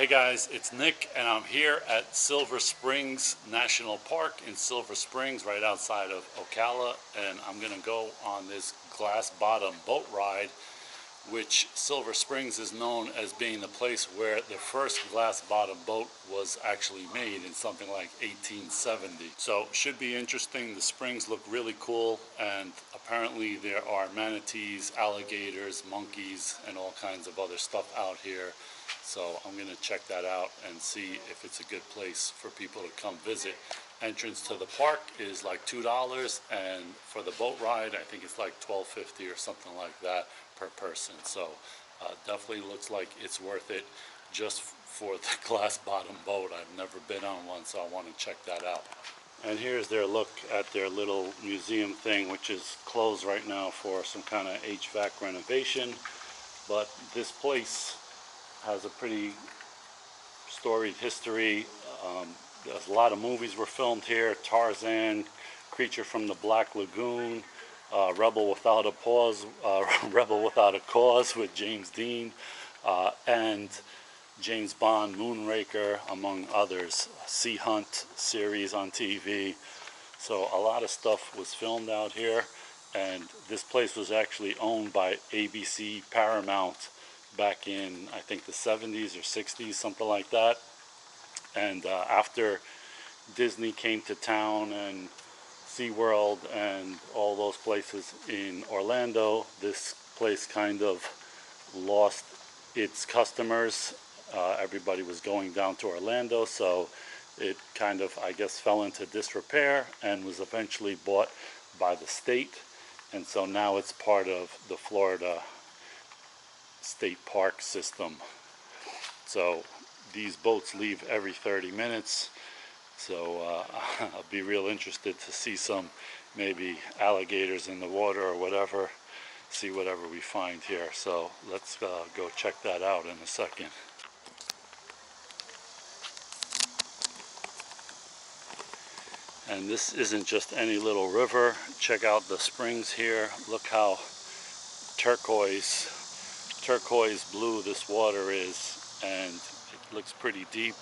Hey guys, it's Nick and I'm here at Silver Springs National Park in Silver Springs, right outside of Ocala, and I'm going to go on this glass bottom boat ride, which Silver Springs is known as being the place where the first glass bottom boat was actually made in something like 1870. So should be interesting. The springs look really cool, and apparently there are manatees, alligators, monkeys, and all kinds of other stuff out here. So I'm going to check that out and see if it's a good place for people to come visit. Entrance to the park is like $2, and for the boat ride I think it's like $12.50 or something like that per person. So definitely looks like it's worth it just for the glass bottom boat. I've never been on one, so I want to check that out. And here's their look at their little museum thing, which is closed right now for some kind of HVAC renovation. But this place has a pretty storied history. There's a lot of movies were filmed here. Tarzan, Creature from the Black Lagoon, Rebel Without a Cause with James Dean, and James Bond, Moonraker, among others. Sea Hunt series on TV. So a lot of stuff was filmed out here, and this place was actually owned by ABC Paramount back in, I think, the 70s or 60s, something like that. And after Disney came to town and SeaWorld and all those places in Orlando, this place kind of lost its customers. Everybody was going down to Orlando, so it kind of, I guess, fell into disrepair and was eventually bought by the state. And so now it's part of the Florida state park system. So these boats leave every 30 minutes. So I'll be real interested to see some maybe alligators in the water or whatever, see whatever we find here. So let's go check that out in a second. And this isn't just any little river. Check out the springs here. Look how turquoise blue this water is, and it looks pretty deep.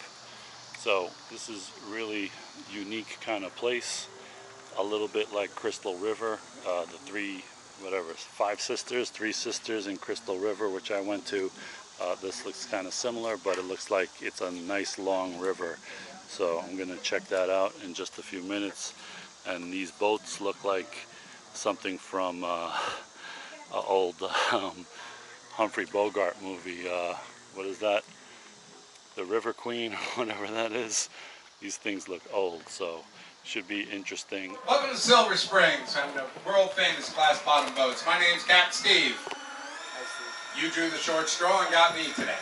So this is really unique kind of place, a little bit like Crystal River, the three sisters in Crystal River, which I went to. This looks kind of similar, but it looks like it's a nice long river. So I'm going to check that out in just a few minutes. And these boats look like something from an old Humphrey Bogart movie. What is that? The River Queen, or whatever that is. These things look old, so should be interesting. Welcome to Silver Springs and the world famous glass bottom boats. My name's Captain Steve. You drew the short straw and got me today.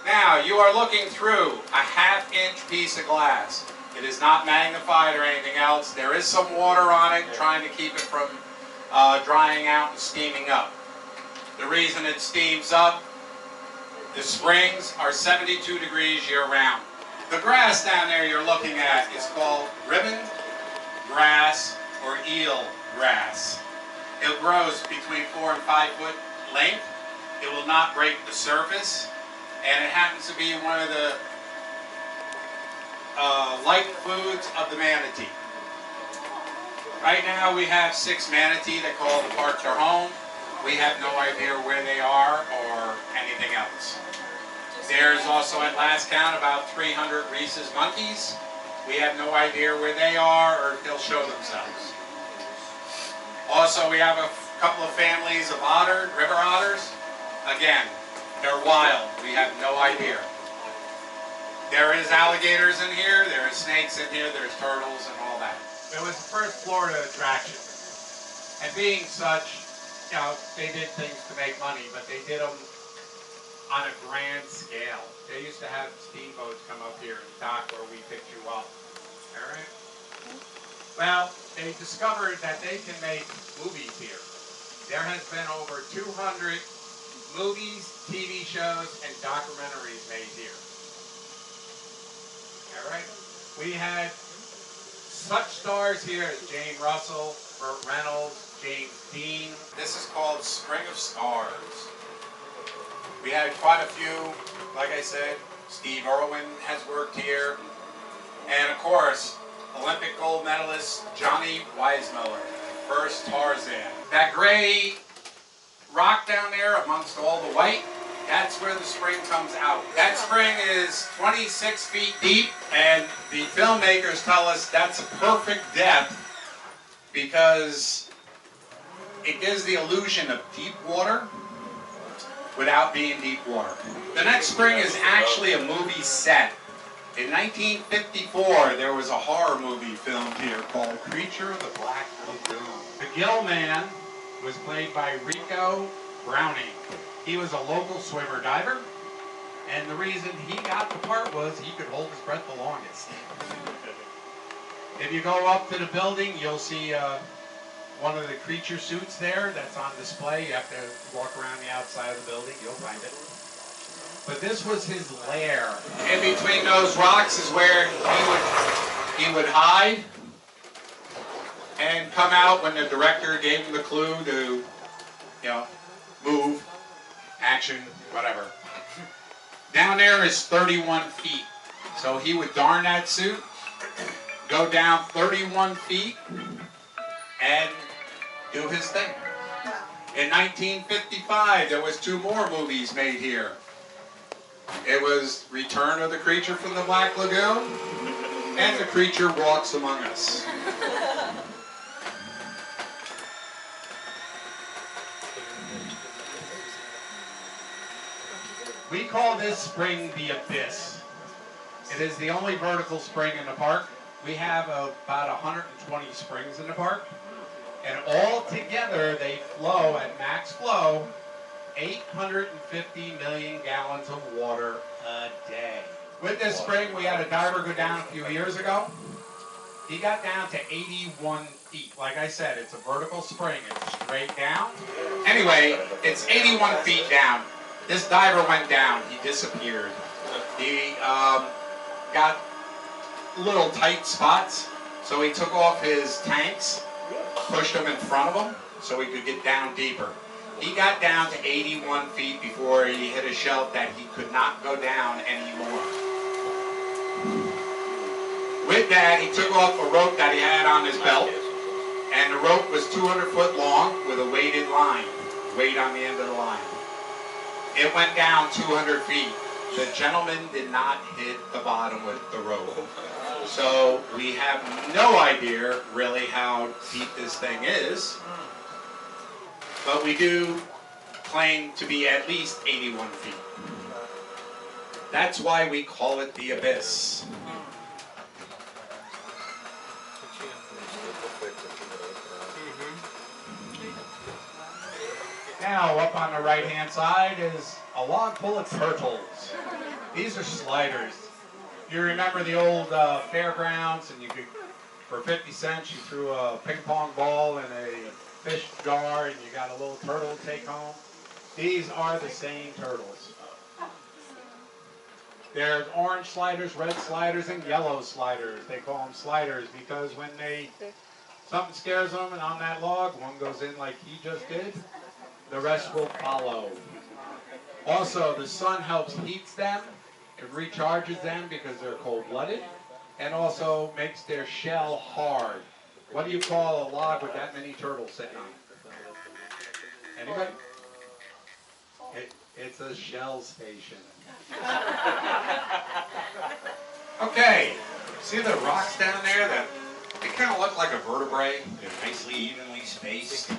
Now, you are looking through a half-inch piece of glass. It is not magnified or anything else. There is some water on it, trying to keep it from drying out and steaming up. The reason it steams up, the springs are 72 degrees year-round. The grass down there you're looking at is called ribbon grass or eel grass. It grows between 4 and 5 foot length. It will not break the surface, and it happens to be one of the light foods of the manatee. Right now we have 6 manatee that call the park their home. We have no idea where they are or anything else. There's also, at last count, about 300 Reeses Monkeys. We have no idea where they are or if they'll show themselves. Also, we have a couple of families of river otters. Again, they're wild. We have no idea. There is alligators in here, there is snakes in here, there's turtles and all that. It was the first Florida attraction. And being such, you know, they did things to make money, but they did them on a grand scale. They used to have steamboats come up here and dock where we picked you up. All right? Well, they discovered that they can make movies here. There has been over 200 movies, TV shows, and documentaries made here. All right? We had such stars here as Jane Russell, Burt Reynolds, James Dean. This is called Spring of Stars. We had quite a few like I said, Steve Irwin has worked here. And of course, Olympic gold medalist Johnny Weissmuller, first Tarzan. That gray rock down there amongst all the white, that's where the spring comes out. That spring is 26 feet deep, and the filmmakers tell us that's a perfect depth because it gives the illusion of deep water without being deep water. The next spring is actually a movie set. In 1954, there was a horror movie filmed here called Creature of the Black Lagoon. The Gill Man was played by Rico Browning. He was a local swimmer diver, and the reason he got the part was he could hold his breath the longest. If you go up to the building, you'll see one of the creature suits there that's on display. You have to walk around the outside of the building, you'll find it. But this was his lair. In between those rocks is where he would hide and come out when the director gave him the clue to, move, action, whatever. Down there is 31 feet. So he would darn that suit, go down 31 feet, and do his thing. In 1955, there was 2 more movies made here. It was Return of the Creature from the Black Lagoon and The Creature Walks Among Us. We call this spring the Abyss. It is the only vertical spring in the park. We have about 120 springs in the park, and all together they flow at max flow 850 million gallons of water a day. With this spring, we had a diver go down a few years ago. He got down to 81 feet. Like I said, it's a vertical spring. It's straight down. Anyway, it's 81 feet down. This diver went down. He disappeared. He got little tight spots, so he took off his tanks, pushed them in front of him so he could get down deeper. He got down to 81 feet before he hit a shelf that he could not go down anymore. With that, he took off a rope that he had on his belt, and the rope was 200 foot long with a weighted line, weight on the end of the line. It went down 200 feet. The gentleman did not hit the bottom with the rope. So we have no idea really how deep this thing is. But we do claim to be at least 81 feet. That's why we call it the Abyss. Now, up on the right-hand side is a log full of turtles. These are sliders. You remember the old fairgrounds, and you could, for 50 cents, you threw a ping-pong ball in a fish jar, and you got a little turtle to take home. These are the same turtles. There's orange sliders, red sliders, and yellow sliders. They call them sliders because when something scares them, and on that log, one goes in like he just did, the rest will follow. Also, the sun helps heat them, it recharges them because they're cold-blooded, and also makes their shell hard. What do you call a log with that many turtles sitting on it? Anybody? It's a shell station. Okay, see the rocks down there? They kind of look like a vertebrae. They're nicely, evenly spaced.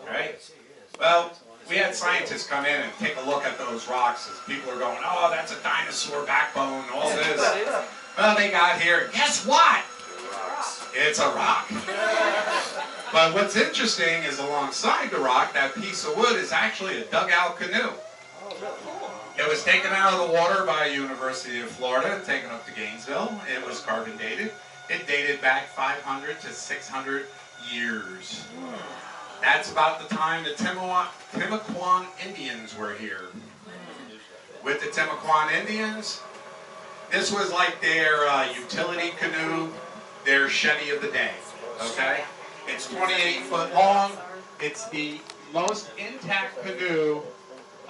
Right? Well, we had scientists come in and take a look at those rocks as people are going, oh, that's a dinosaur backbone, all this. Well, they got here, guess what? It's a rock. But what's interesting is alongside the rock, that piece of wood is actually a dugout canoe. It was taken out of the water by University of Florida, taken up to Gainesville. It was carbon dated. It dated back 500 to 600 years. That's about the time the Timucuan Indians were here. With the Timucuan Indians, this was like their utility canoe, their Chevy of the day, okay? It's 28 foot long. It's the most intact canoe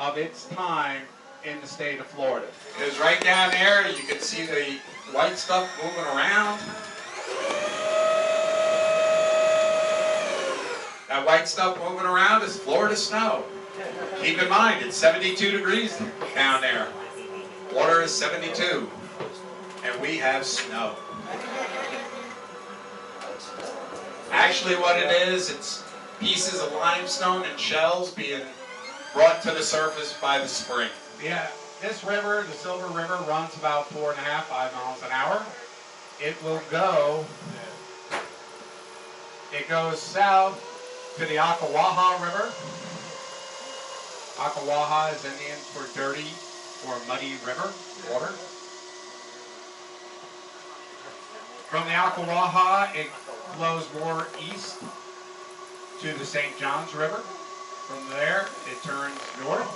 of its time in the state of Florida. It was right down there. You can see the white stuff moving around. That white stuff moving around is Florida snow. Keep in mind, it's 72 degrees down there. Water is 72, and we have snow. Actually what it is, it's pieces of limestone and shells being brought to the surface by the spring. Yeah, this river, the Silver River, runs about 4.5, 5 miles an hour. It goes south to the Ocala River. Ocala is Indian for dirty or muddy river, water. From the Ocala, it flows more east to the St. Johns River. From there, it turns north,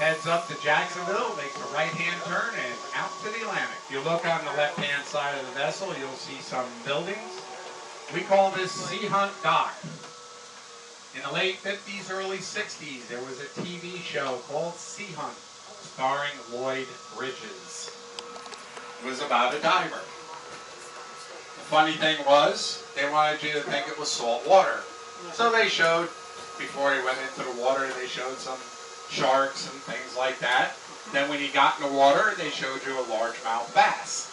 heads up to Jacksonville, makes a right-hand turn, and out to the Atlantic. If you look on the left-hand side of the vessel, you'll see some buildings. We call this Sea Hunt Dock. In the late 50s, early 60s, there was a TV show called Sea Hunt, starring Lloyd Bridges. It was about a diver. The funny thing was, they wanted you to think it was salt water. So they showed, before he went into the water, they showed some sharks and things like that. Then when he got in the water, they showed you a largemouth bass.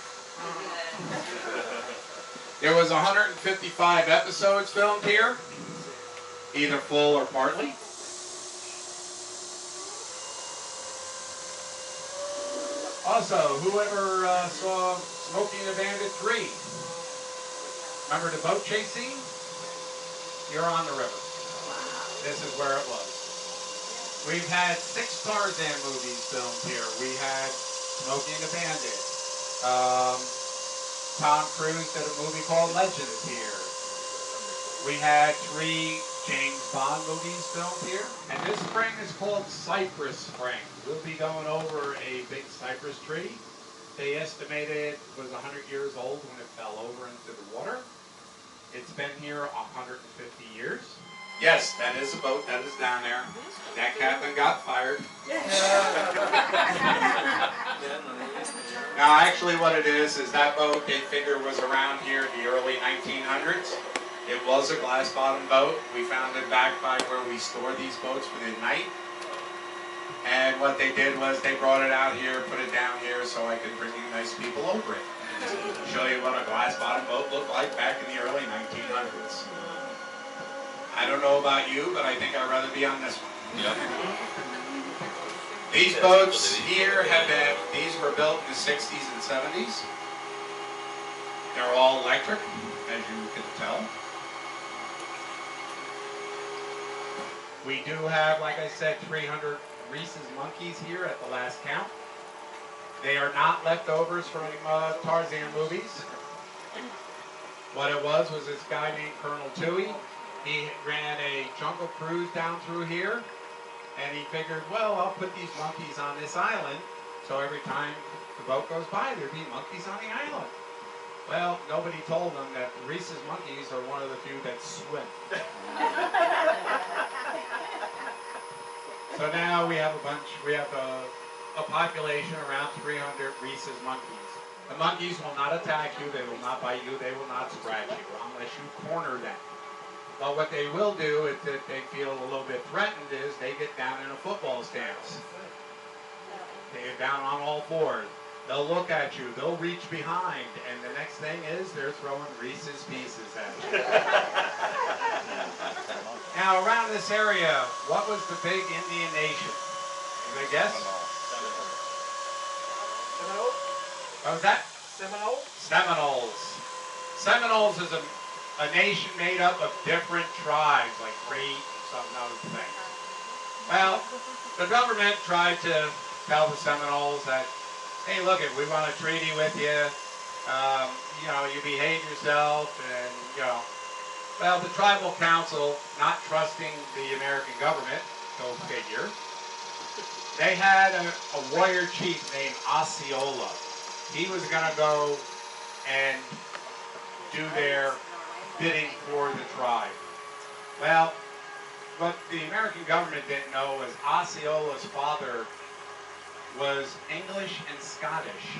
There was 155 episodes filmed here, either full or partly. Also, whoever saw Smokey and the Bandit 3, remember the boat chase scene? You're on the river. This is where it was. We've had 6 Tarzan movies filmed here. We had Smokey and the Bandit. Tom Cruise did a movie called Legends here. We had 3 James Bond movies filmed here. And this spring is called Cypress Spring. We'll be going over a big cypress tree. They estimated it was 100 years old when it fell over into the water. It's been here 150 years. Yes, that is a boat that is down there. That captain got fired. Now, actually what it is that boat, they figure, was around here in the early 1900s. It was a glass-bottom boat. We found it back by where we store these boats for the night. And what they did was they brought it out here, put it down here so I could bring you nice people over it. Show you what a glass-bottom boat looked like back in the early 1900s. I don't know about you, but I think I'd rather be on this one. Yep. These boats here these were built in the 60s and 70s. They're all electric, as you can tell. We do have, like I said, 300 Reeses Monkeys here at the last count. They are not leftovers from Tarzan movies. What it was this guy named Colonel Toohey. He ran a jungle cruise down through here, and he figured, well, I'll put these monkeys on this island, so every time the boat goes by, there'd be monkeys on the island. Well, nobody told them that the Reeses Monkeys are one of the few that swim. So now we have a population around 300 Reeses Monkeys. The monkeys will not attack you, they will not bite you, they will not scratch you unless you corner them. But what they will do if they feel a little bit threatened is they get down in a football stance. They get down on all fours. They'll look at you, they'll reach behind, and the next thing is they're throwing Reese's Pieces at you. Now around this area, what was the big Indian nation? Anybody guess? Seminoles? What was that? Seminoles? Seminoles. Seminoles is a nation made up of different tribes, like Cree and some other things. Well, the government tried to tell the Seminoles that, hey, look, we want a treaty with you. You behave yourself, and Well, the tribal council, not trusting the American government, go figure, they had a warrior chief named Osceola. He was going to go and do their bidding for the tribe. Well, what the American government didn't know was Osceola's father was English and Scottish.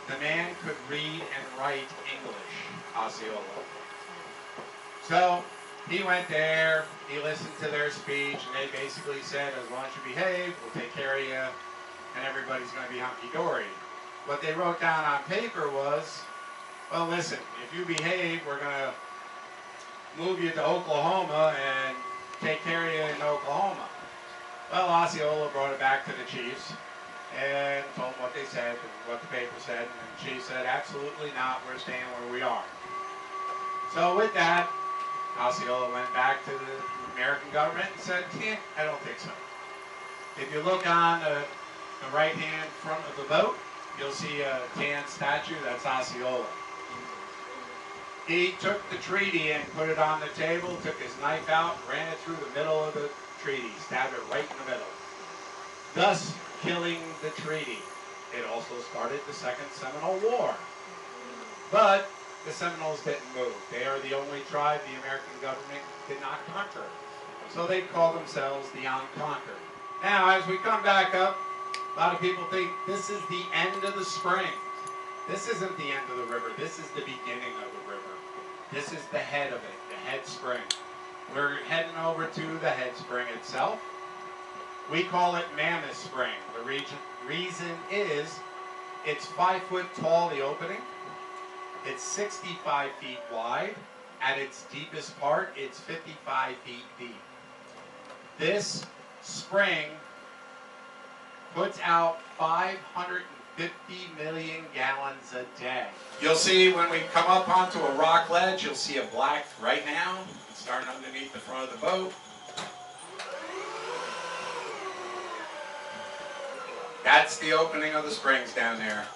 The man could read and write English, Osceola. So he went there, he listened to their speech, and they basically said, as long as you behave, we'll take care of you, and everybody's going to be hunky-dory. What they wrote down on paper was, well, listen, if you behave, we're going to move you to Oklahoma and take care of you in Oklahoma. Well, Osceola brought it back to the chiefs and told them what they said and what the paper said, and the chief said, absolutely not, we're staying where we are. So with that, Osceola went back to the American government and said, I don't think so. If you look on the right-hand front of the boat, you'll see a tan statue, that's Osceola. He took the treaty and put it on the table, took his knife out, ran it through the middle of the treaty, stabbed it right in the middle, thus killing the treaty. It also started the Second Seminole War. But the Seminoles didn't move. They are the only tribe the American government did not conquer. So they call themselves the Unconquered. Now, as we come back up, a lot of people think this is the end of the spring. This isn't the end of the river. This is the beginning of the river. This is the head of it, the head spring. We're heading over to the head spring itself. We call it Mammoth Spring. The reason is it's 5 foot tall, the opening. It's 65 feet wide. At its deepest part, it's 55 feet deep. This spring puts out 550 million gallons a day. You'll see when we come up onto a rock ledge, you'll see a black right now, starting underneath the front of the boat. That's the opening of the springs down there.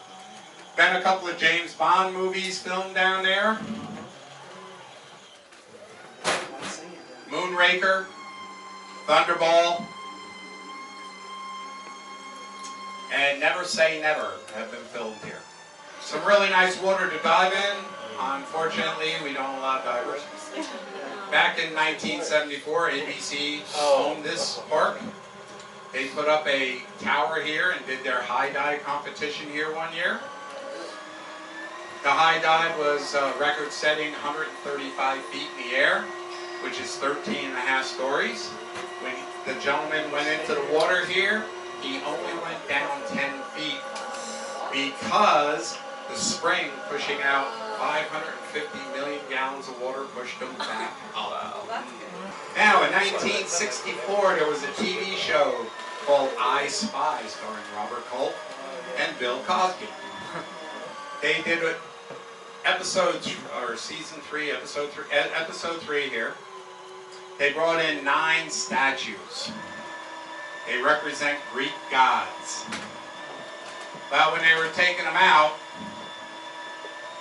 Been a couple of James Bond movies filmed down there. Moonraker, Thunderball, and Never Say Never have been filmed here. Some really nice water to dive in. Unfortunately, we don't allow divers. Back in 1974, ABC owned this park. They put up a tower here and did their high dive competition here one year. The high dive was record-setting 135 feet in the air, which is 13 and a half stories. When the gentleman went into the water here, he only went down 10 feet because the spring pushing out 550 million gallons of water pushed him back up. Now, in 1964, there was a TV show called ISpy, starring Robert Culp and Bill Cosby. They did it, season 3, episode 3 here. They brought in 9 statues. They represent Greek gods. Well, when they were taking them out,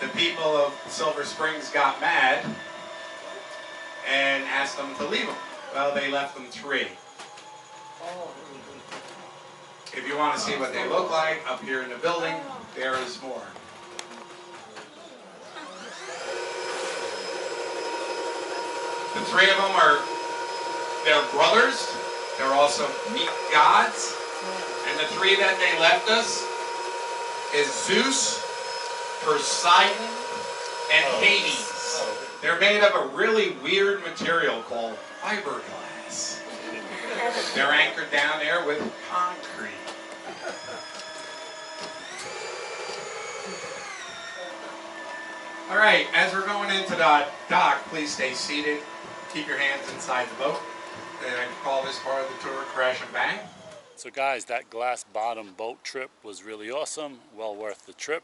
the people of Silver Springs got mad and asked them to leave them. Well, they left them 3. If you want to see what they look like up here in the building, there is more. The 3 of them they're brothers. They're also Greek gods. And the 3 that they left us is Zeus, Poseidon, and Hades. They're made of a really weird material called fiberglass. They're anchored down there with concrete. All right, as we're going into the dock, please stay seated. Keep your hands inside the boat. And I call this part of the tour Crash and Bang. So guys, that glass bottom boat trip was really awesome, well worth the trip.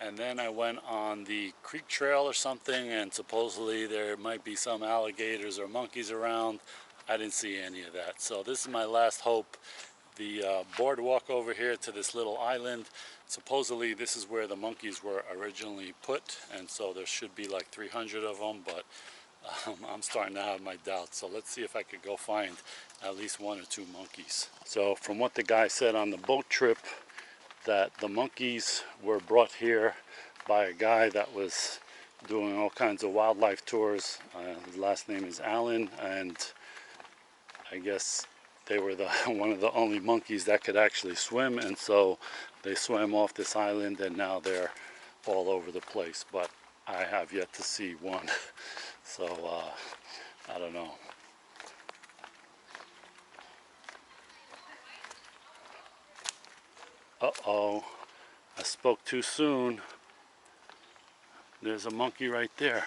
And then I went on the creek trail or something, and supposedly there might be some alligators or monkeys around. I didn't see any of that. So this is my last hope. The boardwalk over here to this little island, supposedly this is where the monkeys were originally put, and so there should be like 300 of them, but I'm starting to have my doubts. So let's see if I could go find at least 1 or 2 monkeys. So from what the guy said on the boat trip, that the monkeys were brought here by a guy that was doing all kinds of wildlife tours. His last name is Alan, and I guess they were one of the only monkeys that could actually swim, and so they swam off this island, and now they're all over the place. But I have yet to see one, so I don't know. Uh-oh, I spoke too soon. There's a monkey right there.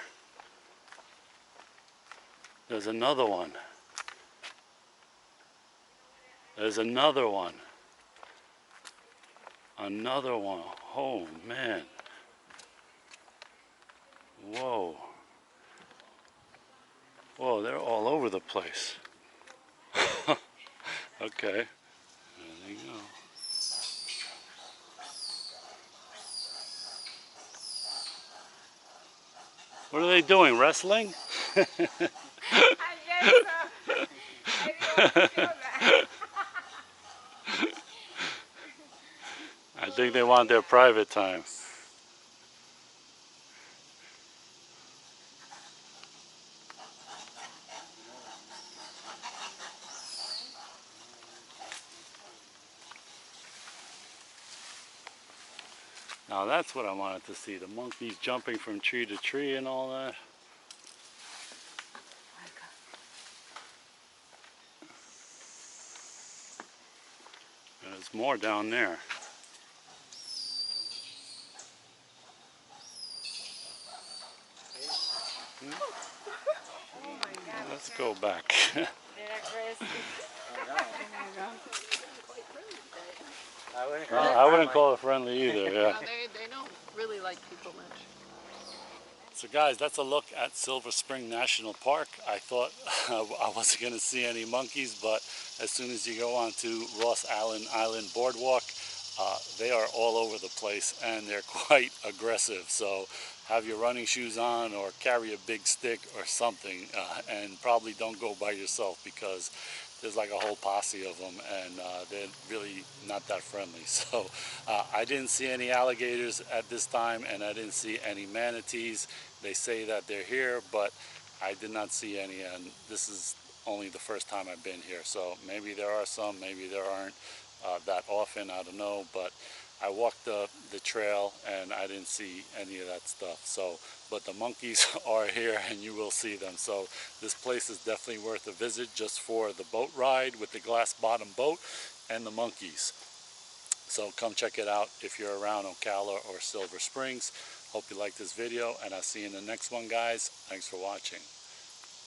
There's another one. There's another one. Another one. Oh, man. Whoa. Whoa, they're all over the place. Okay. There they go. What are they doing? Wrestling? I guess so. I didn't feel that. I think they want their private time. Now that's what I wanted to see. The monkeys jumping from tree to tree and all that. And there's more down there. Oh my God. Let's go back. They're aggressive. Oh my God. I wouldn't call it friendly either, yeah. No, they don't really like people much. So guys, that's a look at Silver Spring National Park. I thought I wasn't going to see any monkeys, but as soon as you go onto Ross Allen Island Boardwalk, they are all over the place and they're quite aggressive. So have your running shoes on or carry a big stick or something, and probably don't go by yourself because there's like a whole posse of them, and they're really not that friendly. So I didn't see any alligators at this time, and I didn't see any manatees. They say that they're here, but I did not see any, and this is only the first time I've been here. So maybe there are some, maybe there aren't that often, I don't know, but I walked the trail and I didn't see any of that stuff. So, but the monkeys are here and you will see them. So this place is definitely worth a visit just for the boat ride with the glass bottom boat and the monkeys. So come check it out if you're around Ocala or Silver Springs. Hope you liked this video, and I'll see you in the next one, guys. Thanks for watching.